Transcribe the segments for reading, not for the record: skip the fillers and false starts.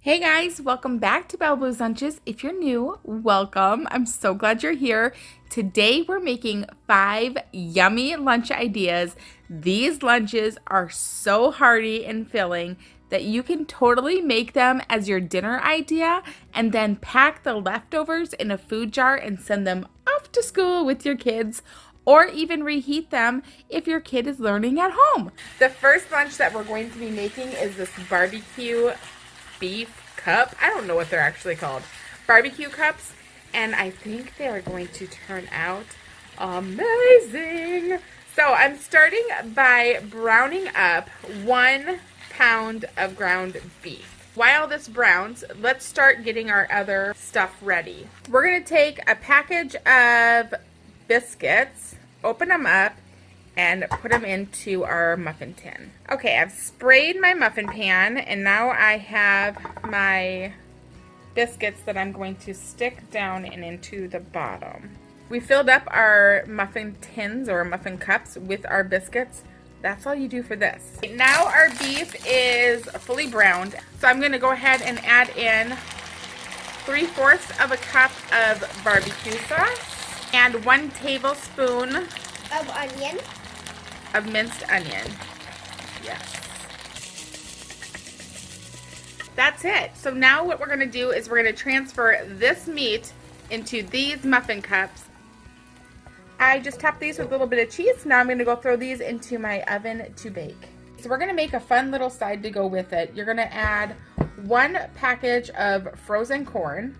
Hey guys, welcome back to Belle Blue's Lunches. If you're new, welcome. I'm so glad you're here. Today we're making 5 yummy lunch ideas. These lunches are so hearty and filling that you can totally make them as your dinner idea and then pack the leftovers in a food jar and send them off to school with your kids, or even reheat them if your kid is learning at home. The first lunch that we're going to be making is this barbecue beef cup. I don't know what they're actually called. Barbecue cups. And I think they are going to turn out amazing. So I'm starting by browning up 1 pound of ground beef. While this browns, let's start getting our other stuff ready. We're going to take a package of biscuits, open them up, and put them into our muffin tin. Okay, I've sprayed my muffin pan, and now I have my biscuits that I'm going to stick down and into the bottom. We filled up our muffin tins or muffin cups with our biscuits. That's all you do for this. Now our beef is fully browned, so I'm gonna go ahead and add in 3/4 of a cup of barbecue sauce and 1 tablespoon of onion. Of minced onion. Yes. That's it. So now what we're going to do is we're going to transfer this meat into these muffin cups. I just topped these with a little bit of cheese. Now I'm going to go throw these into my oven to bake. So we're going to make a fun little side to go with it. You're going to add 1 package of frozen corn,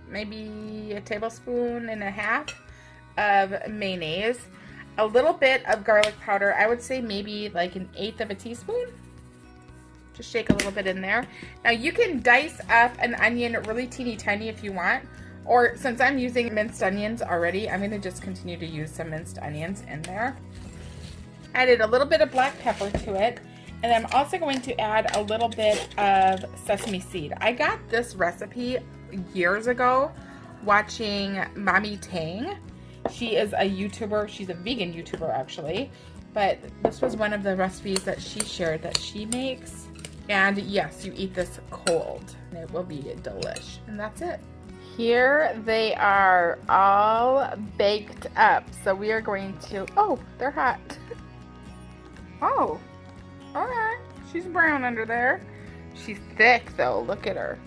maybe a tablespoon and a half of mayonnaise, a little bit of garlic powder. I would say maybe like 1/8 of a teaspoon. Just shake a little bit in there. Now you can dice up an onion really teeny tiny if you want, or since I'm using minced onions already, I'm going to just continue to use some minced onions in there. Added a little bit of black pepper to it, and I'm also going to add a little bit of sesame seed. I got this recipe years ago watching Mommy Tang. She is a YouTuber. She's a vegan YouTuber actually, but this was one of the recipes that she shared that she makes. And yes, you eat this cold and it will be delish. And that's it. Here they are all baked up. So we are going to, oh, they're hot. Oh, all right. She's brown under there. She's thick though, look at her.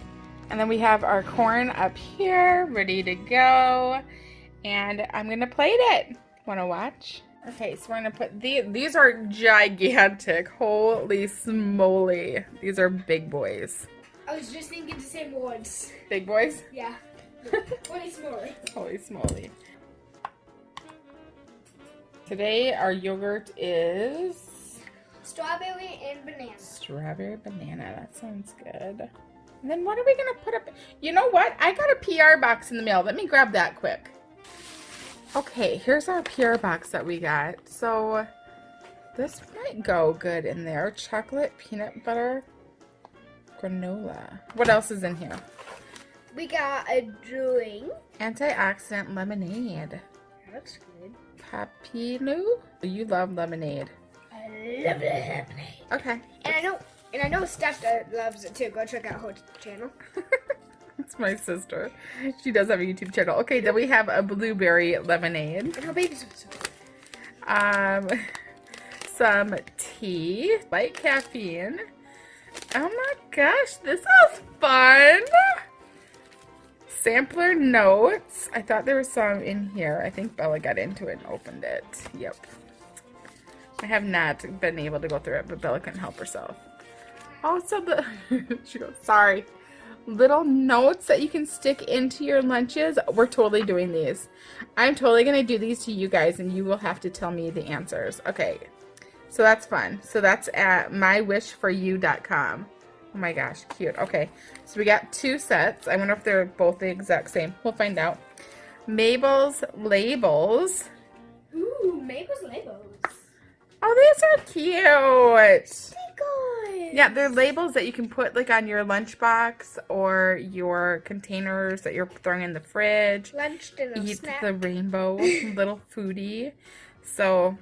And then we have our corn up here, ready to go. And I'm gonna plate it. Wanna watch? Okay, so we're gonna put these are gigantic. Holy smoly. These are big boys. I was just thinking the same words. Big boys? Yeah. Holy smoly. Holy smoly. Today our yogurt is strawberry and banana. Strawberry banana. That sounds good. And then what are we gonna put up? You know what? I got a PR box in the mail. Let me grab that quick. Okay, here's our PR box that we got. So this might go good in there. Chocolate, peanut butter, granola. What else is in here? We got a drink. Antioxidant lemonade. That looks good. Papinu? You love lemonade. I love lemonade. Okay. And I know Steph loves it too. Go check out her channel. It's my sister. She does have a YouTube channel. Okay, then we have a blueberry lemonade. And her baby's some tea, light caffeine. Oh my gosh, this is fun. Sampler notes. I thought there was some in here. I think Bella got into it and opened it. Yep. I have not been able to go through it, but Bella couldn't help herself. Also, she goes, sorry. Little notes that you can stick into your lunches. We're totally doing these. I'm totally going to do these to you guys, and you will have to tell me the answers. Okay, so that's fun. So that's at mywishforyou.com. Oh my gosh, cute. Okay, so we got 2 sets. I wonder if they're both the exact same. We'll find out. Mabel's labels. Ooh, Mabel's labels. Oh, these are cute. Good. Yeah, they're labels that you can put like on your lunchbox or your containers that you're throwing in the fridge. Lunch, dinner, Eat snack. the rainbow, little foodie. So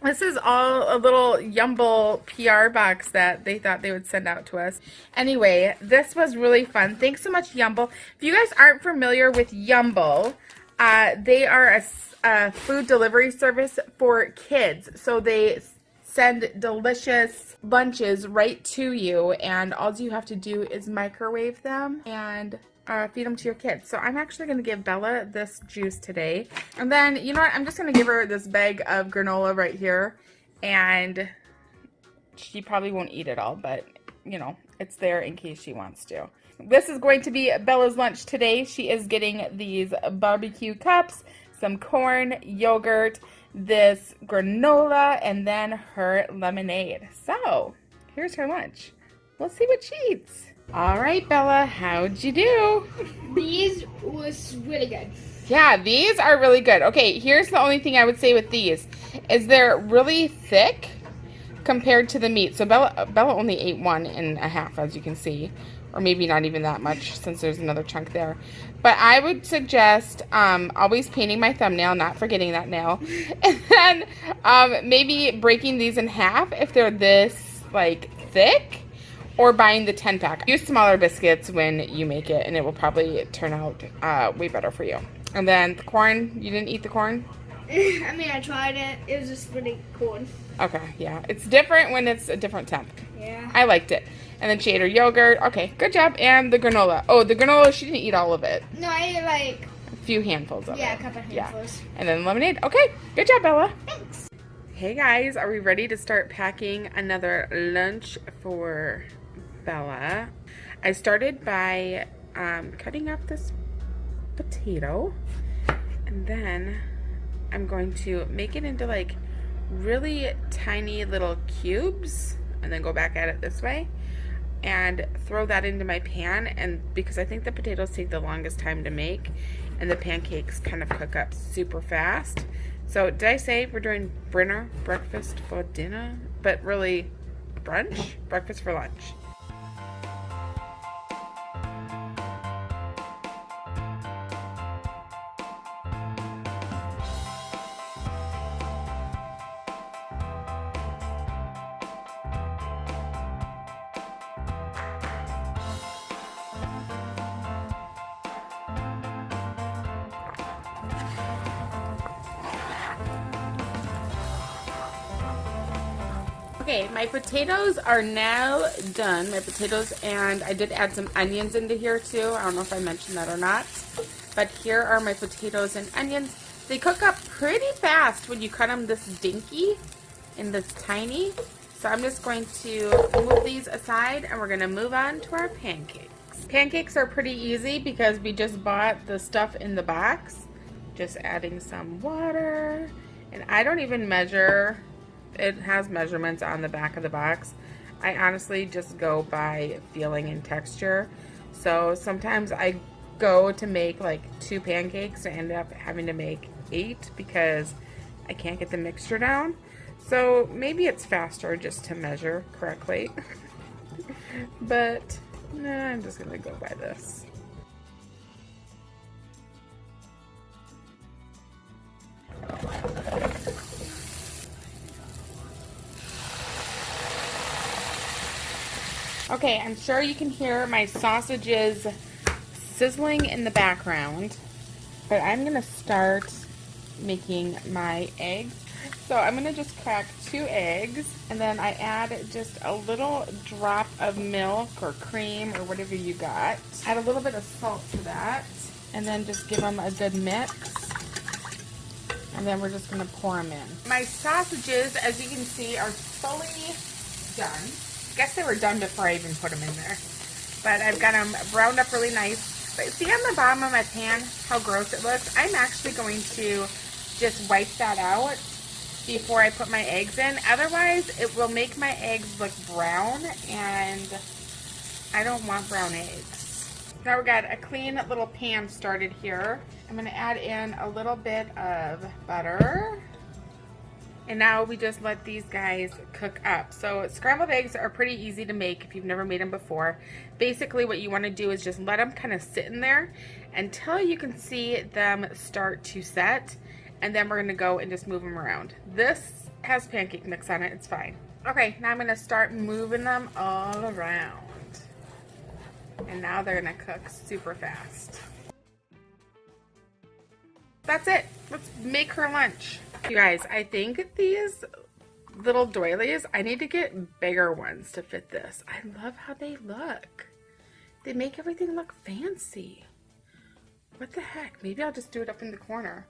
This is all a little Yumble PR box that they thought they would send out to us. Anyway, this was really fun. Thanks so much, Yumble. If you guys aren't familiar with Yumble, they are a food delivery service for kids. So they send delicious lunches right to you, and all you have to do is microwave them and feed them to your kids. So I'm actually going to give Bella this juice today. And then, you know what? I'm just going to give her this bag of granola right here. And she probably won't eat it all, but, you know, it's there in case she wants to. This is going to be Bella's lunch today. She is getting these barbecue cups, some corn, yogurt, this granola, and then her lemonade. So, here's her lunch. We'll see what she eats. All right, Bella, how'd you do? These was really good. Yeah, these are really good. Okay, here's the only thing I would say with these is they're really thick compared to the meat. So Bella only ate 1.5, as you can see, or maybe not even that much since there's another chunk there. But I would suggest always painting my thumbnail, not forgetting that nail, and then maybe breaking these in half if they're this like thick. Or buying the 10-pack. Use smaller biscuits when you make it, and it will probably turn out way better for you. And then the corn, you didn't eat the corn? I mean, I tried it. It was just really cool. Okay, yeah. It's different when it's a different temp. Yeah. I liked it. And then she ate her yogurt. Okay, good job. And the granola. Oh, the granola, she didn't eat all of it. No, I ate like... A few handfuls of it. Yeah, a couple handfuls. Yeah. And then lemonade. Okay, good job, Bella. Thanks. Hey, guys. Are we ready to start packing another lunch for Bella? I started by cutting up this potato, and then I'm going to make it into like really tiny little cubes, and then go back at it this way and throw that into my pan. And because I think the potatoes take the longest time to make, and the pancakes kind of cook up super fast. So did I say we're doing breakfast for dinner, but really brunch, breakfast for lunch? Okay, my potatoes are now done. My potatoes, and I did add some onions into here too. I don't know if I mentioned that or not. But here are my potatoes and onions. They cook up pretty fast when you cut them this dinky and this tiny. So I'm just going to move these aside, and we're going to move on to our pancakes. Pancakes are pretty easy because we just bought the stuff in the box. Just adding some water. And I don't even measure. It has measurements on the back of the box. I honestly just go by feeling and texture. So sometimes I go to make like 2 pancakes and end up having to make 8 because I can't get the mixture down. So maybe it's faster just to measure correctly. But nah, I'm just gonna go by this. Okay, I'm sure you can hear my sausages sizzling in the background, but I'm gonna start making my eggs. So I'm gonna just crack 2 eggs, and then I add just a little drop of milk or cream or whatever you got. Add a little bit of salt to that, and then just give them a good mix. And then we're just gonna pour them in. My sausages, as you can see, are fully done. I guess they were done before I even put them in there. But I've got them browned up really nice. But see on the bottom of my pan how gross it looks? I'm actually going to just wipe that out before I put my eggs in. Otherwise, it will make my eggs look brown, and I don't want brown eggs. Now we've got a clean little pan started here. I'm going to add in a little bit of butter. And now we just let these guys cook up. So scrambled eggs are pretty easy to make if you've never made them before. Basically what you want to do is just let them kind of sit in there until you can see them start to set. And then we're going to go and just move them around. This has pancake mix on it. It's fine. Okay, now I'm going to start moving them all around. And now they're going to cook super fast. That's it. Let's make her lunch. You guys, I think these little doilies, I need to get bigger ones to fit this. I love how they look. They make everything look fancy. What the heck? Maybe I'll just do it up in the corner.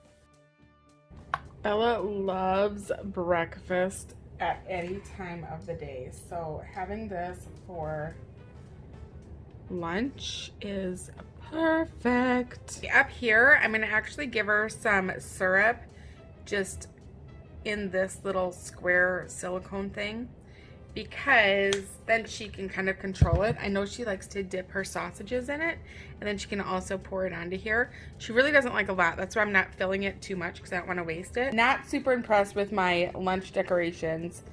Bella loves breakfast at any time of the day. So having this for lunch is perfect. Up here, I'm going to actually give her some syrup just in this little square silicone thing, because then she can kind of control it. I know she likes to dip her sausages in it, and then she can also pour it onto here. She really doesn't like a lot. That's why I'm not filling it too much, because I don't want to waste it. Not super impressed with my lunch decorations.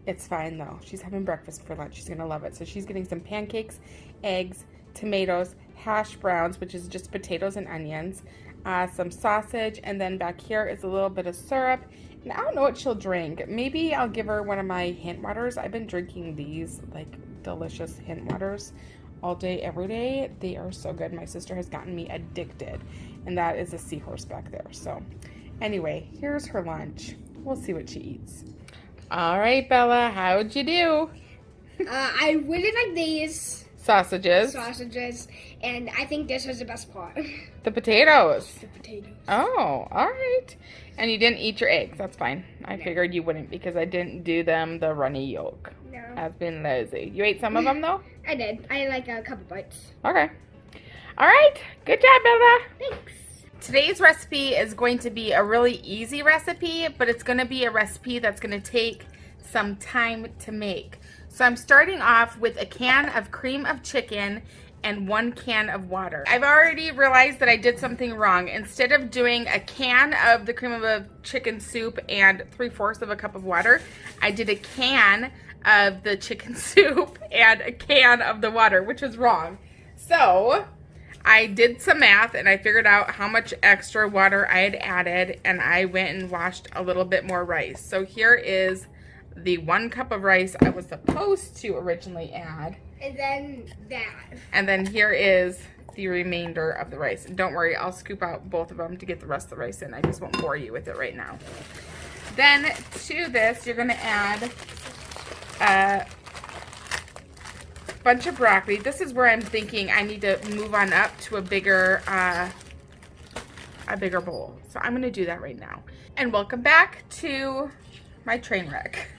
It's fine though. She's having breakfast for lunch. She's gonna love it. So she's getting some pancakes, eggs, tomatoes, hash browns, which is just potatoes and onions, some sausage, and then back here is a little bit of syrup. And I don't know what she'll drink. Maybe I'll give her one of my hint waters. I've been drinking these like delicious hint waters all day, every day. They are so good. My sister has gotten me addicted, and that is a seahorse back there. So anyway, here's her lunch. We'll see what she eats. All right, Bella, how'd you do? I really like these Sausages. And I think this was the best part. The potatoes. The potatoes. Oh, all right. And you didn't eat your eggs. That's fine. I figured you wouldn't, because I didn't do them the runny yolk. No. I've been lazy. You ate some of them though? I did. I like a couple bites. Okay. All right. Good job, Bella. Thanks. Today's recipe is going to be a really easy recipe, but it's going to be a recipe that's going to take some time to make. So I'm starting off with a can of cream of chicken and 1 can of water. I've already realized that I did something wrong. Instead of doing a can of the cream of chicken soup and 3/4 of a cup of water, I did a can of the chicken soup and a can of the water, which is wrong. So I did some math and I figured out how much extra water I had added, and I went and washed a little bit more rice. So here is the 1 cup of rice I was supposed to originally add. And then that. And then here is the remainder of the rice. And don't worry, I'll scoop out both of them to get the rest of the rice in. I just won't bore you with it right now. Then to this, you're going to add a bunch of broccoli. This is where I'm thinking I need to move on up to a bigger bowl. So I'm going to do that right now. And welcome back to my train wreck.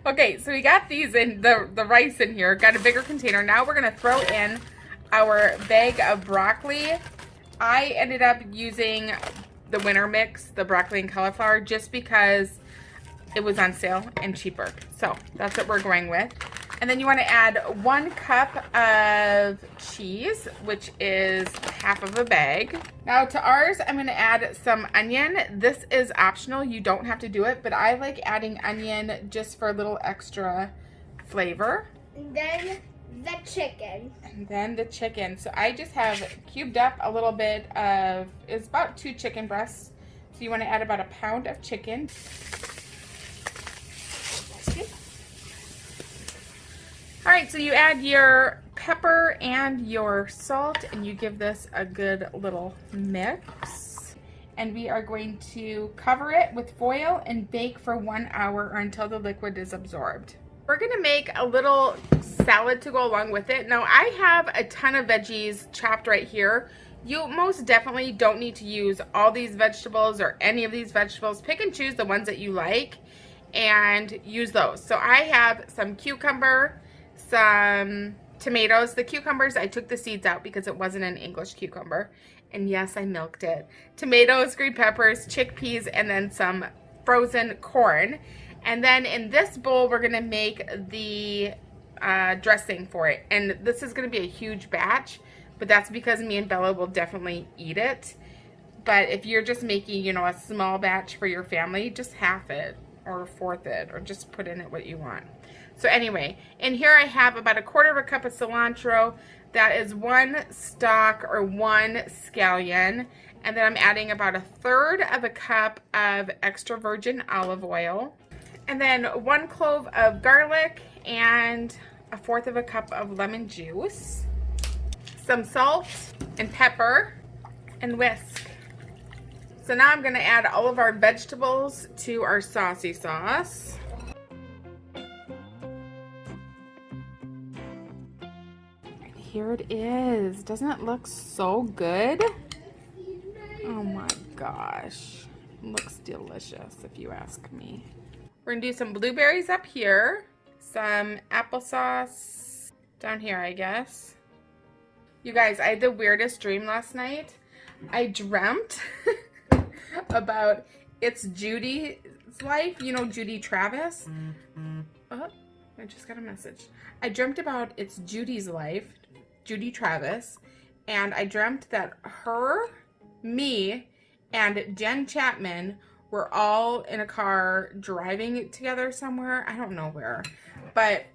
Okay, so we got these in the rice in here, got a bigger container. Now we're gonna throw in our bag of broccoli. I ended up using the winter mix, the broccoli and cauliflower, just because it was on sale and cheaper. So that's what we're going with. And then you want to add 1 cup of cheese, which is half of a bag. Now to ours, I'm going to add some onion. This is optional. You don't have to do it, but I like adding onion just for a little extra flavor. And then the chicken. And then the chicken. So I just have cubed up a little bit of, it's about 2 chicken breasts. So you want to add about 1 pound of chicken. All right, so you add your pepper and your salt, and you give this a good little mix. And we are going to cover it with foil and bake for 1 hour or until the liquid is absorbed. We're gonna make a little salad to go along with it. Now, I have a ton of veggies chopped right here. You most definitely don't need to use all these vegetables or any of these vegetables. Pick and choose the ones that you like and use those. So I have some cucumber, some tomatoes. The cucumbers, I took the seeds out because it wasn't an English cucumber. And yes, I milked it. Tomatoes, green peppers, chickpeas, and then some frozen corn. And then in this bowl, we're gonna make the dressing for it. And this is gonna be a huge batch, but that's because me and Bella will definitely eat it. But if you're just making, you know, a small batch for your family, just half it or 1/4 it, or just put in it what you want. So anyway, in here I have about 1/4 cup of cilantro. That is 1 stalk or 1 scallion. And then I'm adding about 1/3 of a cup of extra virgin olive oil. And then 1 clove of garlic and 1/4 of a cup of lemon juice. Some salt and pepper and whisk. So now I'm going to add all of our vegetables to our saucy sauce. And here it is. Doesn't it look so good? Oh my gosh. It looks delicious if you ask me. We're going to do some blueberries up here. Some applesauce down here, I guess. You guys, I had the weirdest dream last night. I dreamt about It's Judy's Life. You know Judy Travis? Oh, I just got a message. I dreamt about It's Judy's Life, Judy Travis, and I dreamt that her, me, and Jen Chapman were all in a car driving together somewhere. I don't know where, but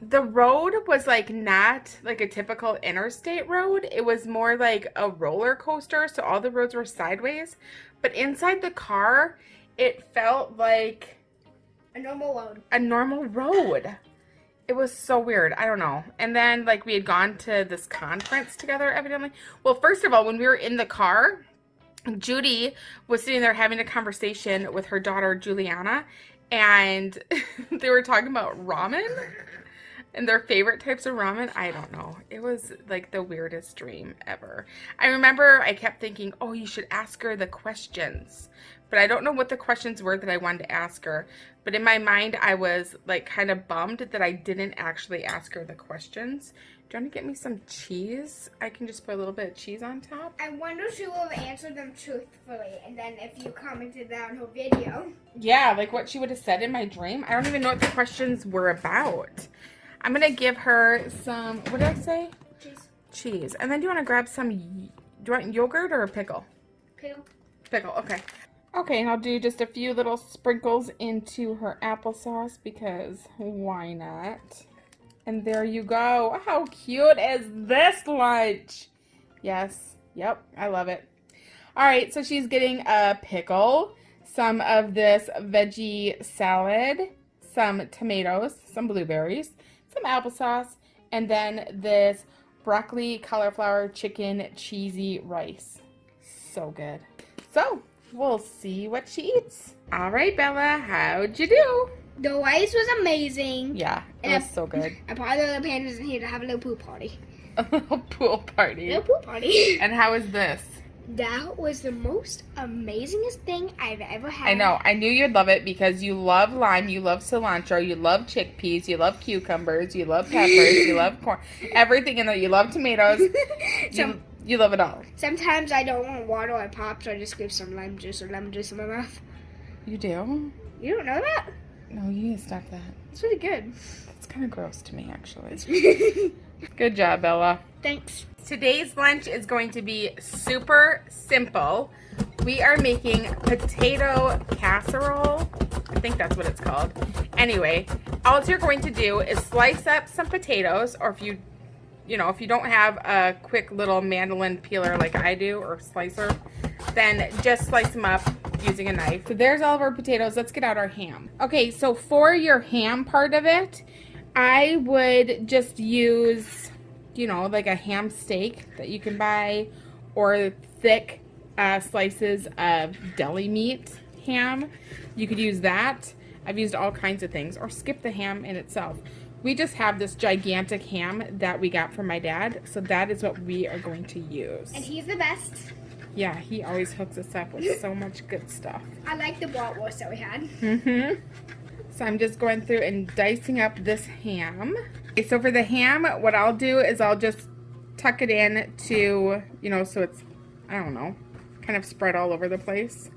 the road was like not like a typical interstate road. It was more like a roller coaster, so all the roads were sideways. But inside the car, it felt like a normal road. A normal road. It was so weird. I don't know. And then like we had gone to this conference together evidently. Well, first of all, when we were in the car, Judy was sitting there having a conversation with her daughter Juliana, and they were talking about ramen and their favorite types of ramen. I don't know. It was like the weirdest dream ever. I remember I kept thinking, oh, you should ask her the questions. But I don't know what the questions were that I wanted to ask her. But in my mind, I was like kind of bummed that I didn't actually ask her the questions. Do you want to get me some cheese? I can just put a little bit of cheese on top. I wonder if she will have answered them truthfully. And then if you commented that on her video. Yeah, like what she would have said in my dream. I don't even know what the questions were about. I'm going to give her some, what did I say? Cheese. Cheese. And then do you want to grab some, do you want yogurt or a pickle? Pickle. Pickle, okay. Okay, and I'll do just a few little sprinkles into her applesauce because why not? And there you go. How cute is this lunch? Yes, yep, I love it. All right, so she's getting a pickle, some of this veggie salad, some tomatoes, some blueberries, some applesauce, and then this broccoli, cauliflower, chicken, cheesy rice. So good. So, we'll see what she eats. All right, Bella, how'd you do? The rice was amazing. Yeah, it was so good. I brought the little pandas in here to have a little pool party. A little pool party. A little pool party. And how was this? That was the most amazingest thing I've ever had. I know. I knew you'd love it because you love lime, you love cilantro, you love chickpeas, you love cucumbers, you love peppers, you love corn, everything in there. You love tomatoes. You love it all. Sometimes I don't want water or pop, so I just give some lime juice or lemon juice in my mouth. You do? You don't know that? No, you need to stop that. It's really good. It's kind of gross to me, actually. Good job, Bella. Thanks. Today's lunch is going to be super simple. We are making potato casserole. I think that's what it's called. Anyway, all you're going to do is slice up some potatoes, or if you don't have a quick little mandolin peeler like I do, or slicer, then just slice them up using a knife. So there's all of our potatoes. Let's get out our ham. Okay, so for your ham part of it, I would just use, like a ham steak that you can buy, or thick slices of deli meat ham. You could use that. I've used all kinds of things, or skip the ham in itself. We just have this gigantic ham that we got from my dad, so that is what we are going to use. And he's the best. Yeah, he always hooks us up with so much good stuff. I like the bratwurst that we had. Mm-hmm. So I'm just going through and dicing up this ham. Okay, so for the ham, what I'll do is I'll just tuck it in to, so it's, I don't know, kind of spread all over the place.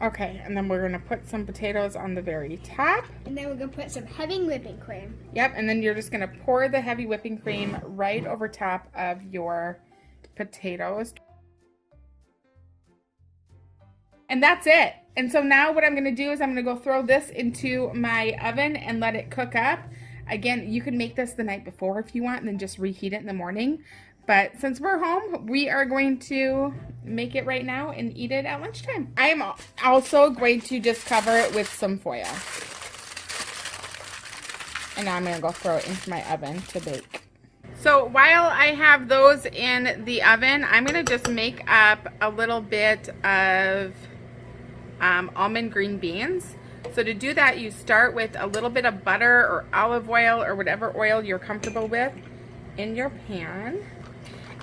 Okay, and then we're going to put some potatoes on the very top. And then we're going to put some heavy whipping cream. Yep, and then you're just going to pour the heavy whipping cream right over top of your potatoes. And that's it. And so now what I'm going to do is I'm going to go throw this into my oven and let it cook up. Again, you can make this the night before if you want and then just reheat it in the morning. But since we're home, we are going to make it right now and eat it at lunchtime. I am also going to just cover it with some foil. And now I'm going to go throw it into my oven to bake. So while I have those in the oven, I'm going to just make up a little bit of almond green beans. So to do that, you start with a little bit of butter or olive oil or whatever oil you're comfortable with in your pan.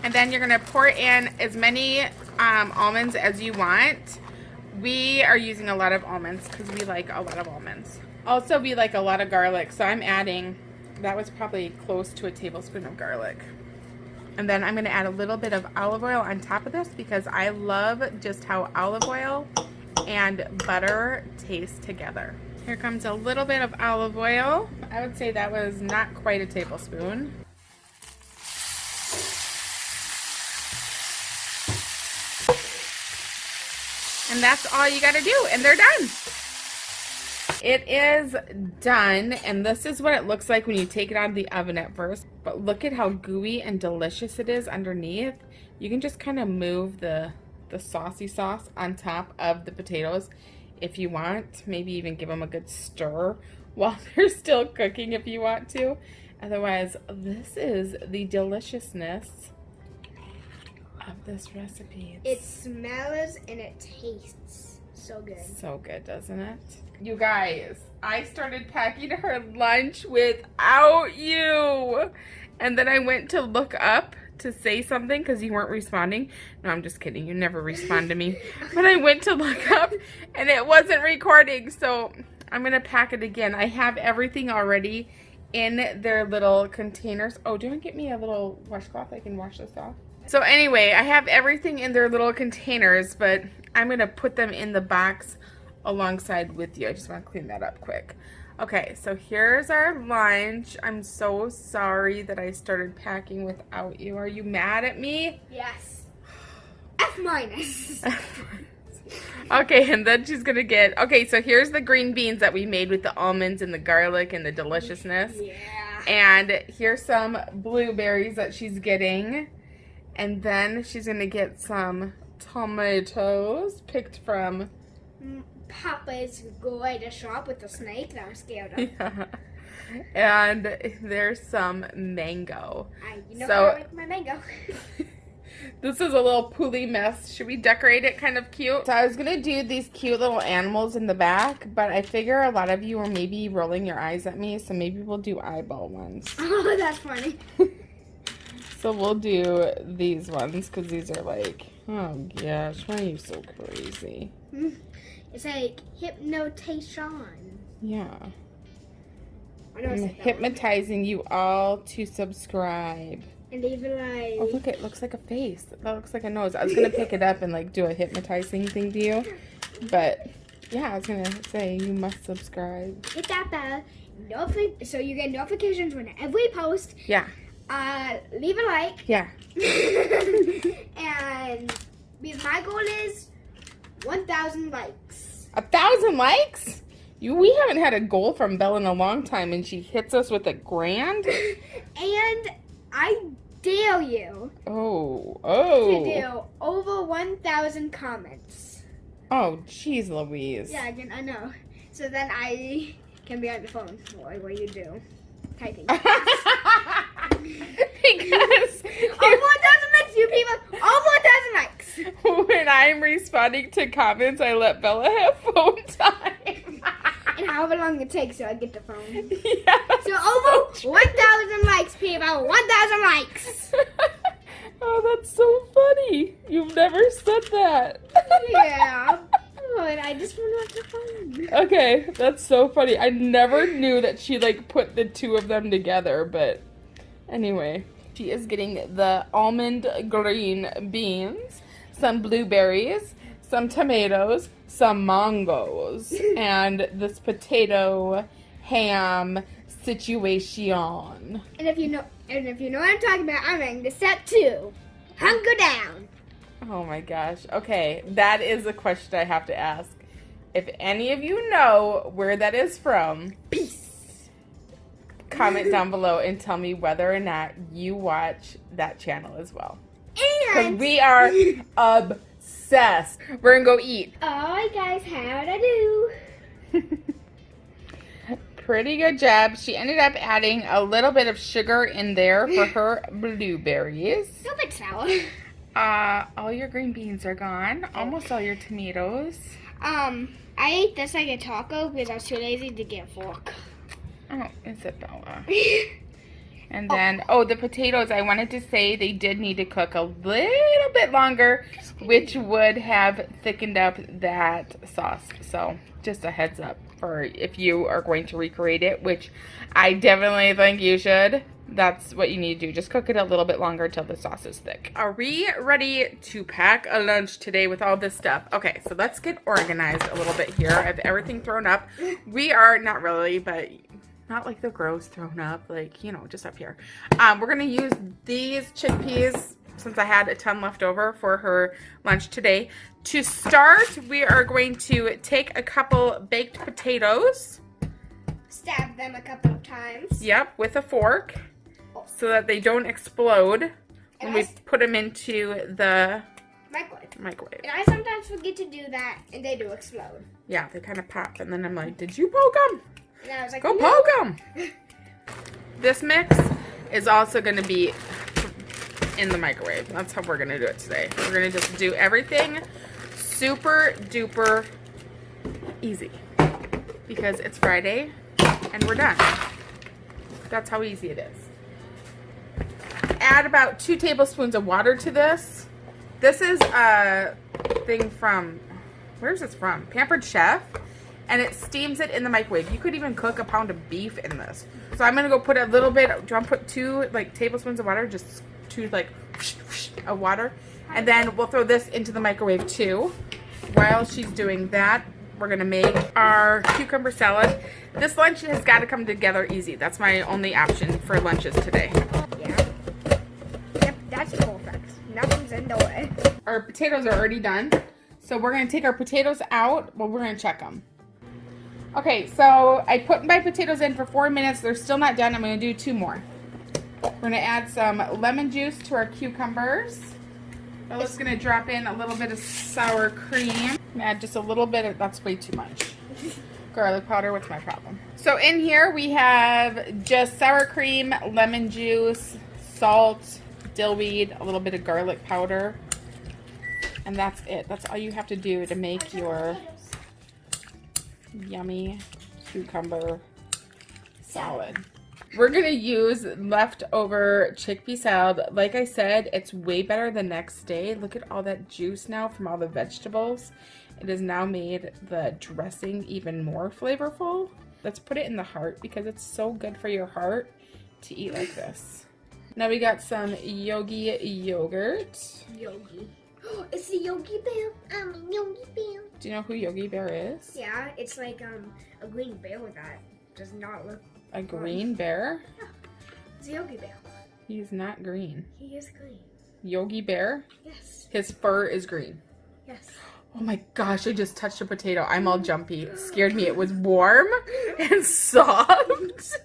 And then you're going to pour in as many almonds as you want. We are using a lot of almonds because we like a lot of almonds. Also, we like a lot of garlic, so I'm adding, that was probably close to a tablespoon of garlic. And then I'm going to add a little bit of olive oil on top of this because I love just how olive oil and butter taste together. Here comes a little bit of olive oil. I would say that was not quite a tablespoon. And that's all you got to do, and they're done. It is done, and this is what it looks like when you take it out of the oven at first. But look at how gooey and delicious it is underneath. You can just kind of move the saucy sauce on top of the potatoes if you want. Maybe even give them a good stir while they're still cooking if you want to. Otherwise, this is the deliciousness of this recipe. It smells and it tastes so good. So good, doesn't it? You guys, I started packing her lunch without you. And then I went to look up to say something because you weren't responding. No, I'm just kidding. You never respond to me. But I went to look up and it wasn't recording. So I'm going to pack it again. I have everything already in their little containers. Oh, do you want to get me a little washcloth? I can wash this off. So anyway, I have everything in their little containers, but I'm going to put them in the box alongside with you. I just want to clean that up quick. Okay, so here's our lunch. I'm so sorry that I started packing without you. Are you mad at me? Yes. F minus. Okay, and then she's going to get... Okay, so here's the green beans that we made with the almonds and the garlic and the deliciousness. Yeah. And here's some blueberries that she's getting. And then she's going to get some tomatoes picked from... Papa's going to shop with the snake that I'm scared of. Yeah. And there's some mango. You know how I like my mango. This is a little pooly mess. Should we decorate it kind of cute? So I was going to do these cute little animals in the back, but I figure a lot of you are maybe rolling your eyes at me, so maybe we'll do eyeball ones. Oh, that's funny. So we'll do these ones because these are like, oh gosh, why are you so crazy? It's like hypnotation. Yeah. I'm hypnotizing you all to subscribe. And even like... Oh, look, it looks like a face. That looks like a nose. I was going to pick it up and like do a hypnotizing thing to you. But yeah, I was going to say you must subscribe. Hit that bell. So you get notifications whenever we post. Yeah. Leave a like. Yeah. And my goal is 1,000 likes. 1,000 likes? We haven't had a goal from Belle in a long time, and she hits us with $1,000? And I dare you to do over 1,000 comments. Oh, jeez Louise. Yeah, I know. So then I can be on the phone while you do typing. Because over 1,000 likes, you people. Over 1,000 likes. When I'm responding to comments, I let Bella have phone time. And however long it takes so I get the phone. Yeah. So over 1,000 likes, people. 1,000 likes. Oh, that's so funny. You've never said that. Yeah. But I just want to watch the phone. Okay, that's so funny. I never knew that she like put the two of them together, but anyway. She is getting the almond green beans, some blueberries, some tomatoes, some mangoes, and this potato ham situation. And if you know what I'm talking about, I'm in the set 2. Hunker down. Oh my gosh. Okay, that is a question I have to ask. If any of you know where that is from, Peace. comment down below and tell me whether or not you watch that channel as well. Because And we are obsessed. We're going to go eat. alright guys, how'd I do? Pretty good job. She ended up adding a little bit of sugar in there for her blueberries. A little bit sour. All your green beans are gone. Almost all your tomatoes. I ate this like a taco because I was too lazy to get a fork. Oh, Isabella. And then, the potatoes, I wanted to say they did need to cook a little bit longer, which would have thickened up that sauce. So, just a heads up for if you are going to recreate it, which I definitely think you should. That's what you need to do. Just cook it a little bit longer until the sauce is thick. Are we ready to pack a lunch today with all this stuff? Okay, so let's get organized a little bit here. I have everything thrown up. We are, not really, but not like the gross thrown up, like, you know, just up here. We're going to use these chickpeas since I had a ton left over for her lunch today. To start, we are going to take a couple baked potatoes. Stab them a couple of times. Yep, with a fork so that they don't explode when we put them into the microwave. And I sometimes forget to do that, and they do explode. Yeah, they kind of pop, and then I'm like, did you poke them? And I was like, go no. poke them. This mix is also going to be in the microwave. That's how we're going to do it today. We're going to just do everything super duper easy because it's Friday and we're done. That's how easy it is. Add about 2 tablespoons of water to this. This is a thing from, where's this from? Pampered Chef. And it steams it in the microwave. You could even cook a pound of beef in this. So I'm going to go put a little bit, do you want to put 2 tablespoons of water? Just 2 of water. And then we'll throw this into the microwave too. While she's doing that, we're going to make our cucumber salad. This lunch has got to come together easy. That's my only option for lunches today. Yeah. Yep, that's perfect. Nothing's in the way. Our potatoes are already done. So we're going to take our potatoes out. Well, we're going to check them. Okay, so I put my potatoes in for 4 minutes. They're still not done. I'm going to do 2 more. We're going to add some lemon juice to our cucumbers. Bella's going to drop in a little bit of sour cream. Add just a little bit of, that's way too much. Garlic powder, what's my problem? So in here we have just sour cream, lemon juice, salt, dill weed, a little bit of garlic powder. And that's it. That's all you have to do to make your yummy cucumber salad. We're going to use leftover chickpea salad. Like I said, it's way better the next day. Look at all that juice now from all the vegetables. It has now made the dressing even more flavorful. Let's put it in the heart because it's so good for your heart to eat like this. Now we got some Yogi yogurt. Yogi. It's the Yogi Bear. I'm a Yogi Bear. Do you know who Yogi Bear is? Yeah, it's like a green bear that does not look. A green bear? Yeah, it's a Yogi Bear. He's not green. He is green. Yogi Bear? Yes. His fur is green. Yes. Oh my gosh, I just touched a potato. I'm all jumpy. It scared me. It was warm and soft.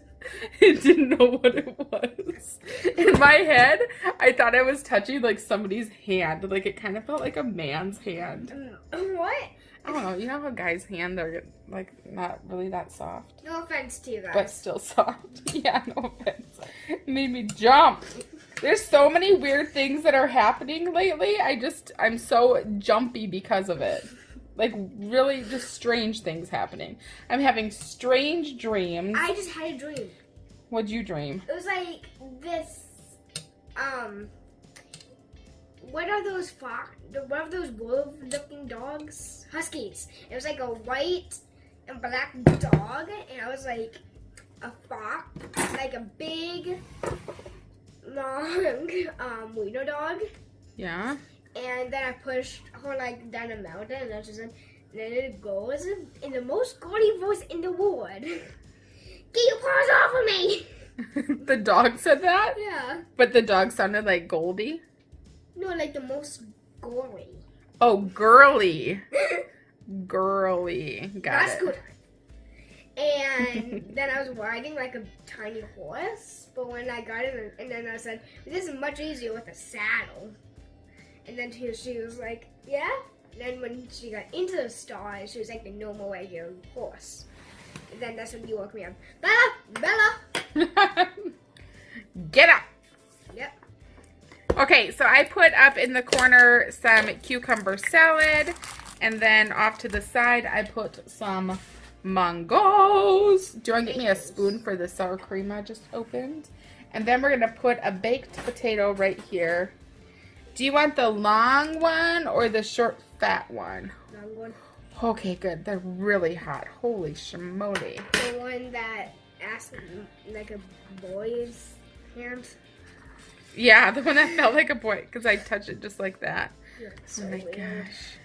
I didn't know what it was. In my head, I thought I was touching like somebody's hand. Like it kind of felt like a man's hand. What? I don't know. You know how guys' hands are like not really that soft? No offense to you guys. But still soft. Yeah, no offense. It made me jump. There's so many weird things that are happening lately. I'm so jumpy because of it. Like, really just strange things happening. I'm having strange dreams. I just had a dream. What'd you dream? It was like this, what are those wolf-looking dogs? Huskies. It was like a white and black dog, and I was like a fox, like a big, long, wiener dog. Yeah? And then I pushed her like down a mountain, and then it goes in the most gaudy voice in the world. Get your paws off of me! The dog said that? Yeah. But the dog sounded like Goldie? No, like the most gory. Oh, girly. Girly. Got That's it. good. And then I was riding like a tiny horse, but when I got it, and then I said, this is much easier with a saddle. And then she was like, yeah? And then when she got into the stall, she was like the normal regular horse. And then that's when you woke me up. Bella! Bella! Get up! Yep. Okay, so I put up in the corner some cucumber salad, and then off to the side I put some mangoes. Do you want to get me a spoon for the sour cream I just opened? And then we're going to put a baked potato right here. Do you want the long one or the short fat one? Long one. Okay, good. They're really hot. Holy shimoni. The one that asked like a boy's hand. Yeah, the one that felt like a boy because I touched it just like that. So oh my weird. gosh.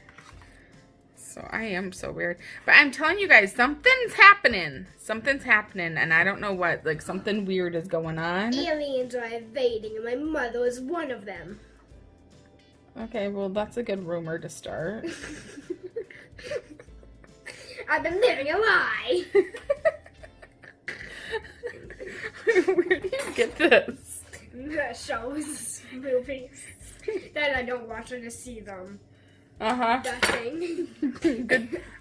So I am so weird. But I'm telling you guys, something's happening. Something's happening, and I don't know what. Like, something weird is going on. Aliens are invading, and my mother is one of them. Okay, well, that's a good rumor to start. I've been living a lie. Where do you get this? Shows, movies that I don't watch or to see them. Uh-huh. Nothing.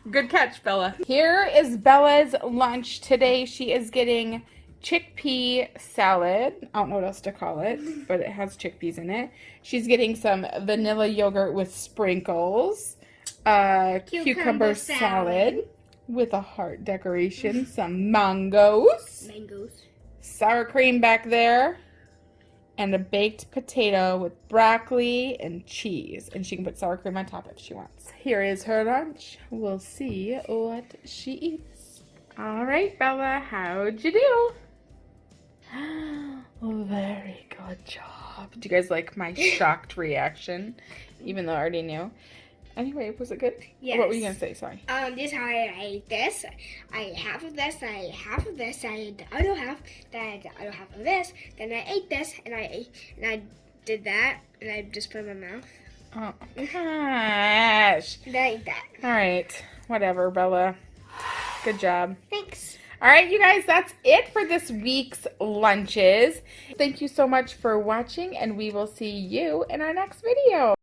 Good catch, Bella. Here is Bella's lunch today. She is getting chickpea salad. I don't know what else to call it, but it has chickpeas in it. She's getting some vanilla yogurt with sprinkles, cucumber salad with a heart decoration, some mangoes, sour cream back there, and a baked potato with broccoli and cheese. And she can put sour cream on top if she wants. Here is her lunch. We'll see what she eats. All right, Bella, how'd you do? Very good job. Do you guys like my shocked reaction? Even though I already knew. Anyway, was it good? Yes. What were you going to say? Sorry. This is how I ate this. I ate half of this, I ate half of this, I ate the other half, then I ate the other half of this, then I ate this, and I did that, and I just put it in my mouth. Oh, gosh. And then I ate that. All right. Whatever, Bella. Good job. Thanks. All right, you guys, that's it for this week's lunches. Thank you so much for watching, and we will see you in our next video.